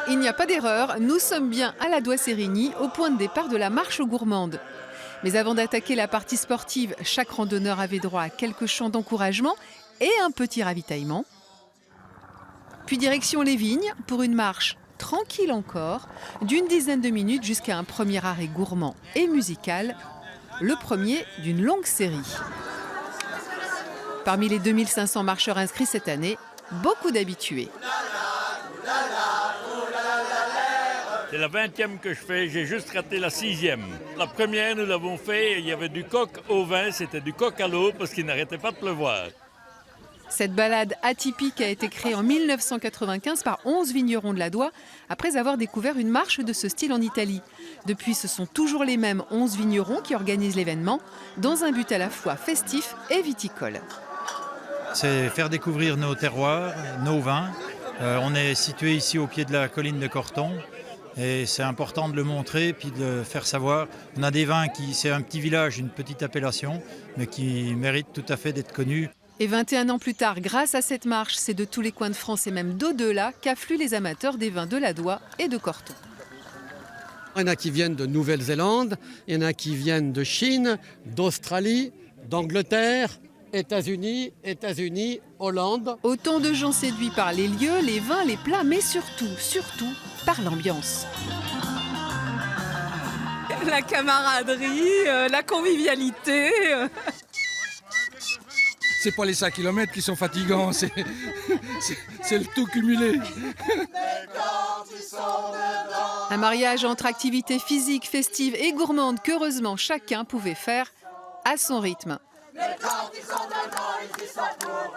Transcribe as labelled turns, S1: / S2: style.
S1: il n'y a pas d'erreur, nous sommes bien à la Doigt-Sérigny, au point de départ de la marche gourmande. Mais avant d'attaquer la partie sportive, chaque randonneur avait droit à quelques chants d'encouragement et un petit ravitaillement. Puis direction les vignes pour une marche tranquille encore, d'une dizaine de minutes jusqu'à un premier arrêt gourmand et musical, le premier d'une longue série. Parmi les 2500 marcheurs inscrits cette année, beaucoup d'habitués.
S2: C'est la 20e que je fais, j'ai juste raté la 6e. La première, nous l'avons fait, il y avait du coq au vin, c'était du coq à l'eau parce qu'il n'arrêtait pas de pleuvoir.
S1: Cette balade atypique a été créée en 1995 par 11 vignerons de la Doigt, après avoir découvert une marche de ce style en Italie. Depuis, ce sont toujours les mêmes 11 vignerons qui organisent l'événement, dans un but à la fois festif et viticole.
S3: C'est faire découvrir nos terroirs, nos vins. On est situé ici au pied de la colline de Corton. Et c'est important de le montrer puis de le faire savoir. On a des vins c'est un petit village, une petite appellation, mais qui méritent tout à fait d'être connus.
S1: Et 21 ans plus tard, grâce à cette marche, c'est de tous les coins de France et même d'au-delà qu'affluent les amateurs des vins de la Doigt et de Corton.
S4: Il y en a qui viennent de Nouvelle-Zélande, il y en a qui viennent de Chine, d'Australie, d'Angleterre, États-Unis, Hollande.
S1: Autant de gens séduits par les lieux, les vins, les plats, mais surtout par l'ambiance.
S5: La camaraderie, la convivialité.
S6: C'est pas les 5 km qui sont fatigants, c'est le tout cumulé.
S1: Un mariage entre activités physiques, festives et gourmandes qu'heureusement chacun pouvait faire à son rythme.
S7: Mais quand ils sont dedans, ils y sont pour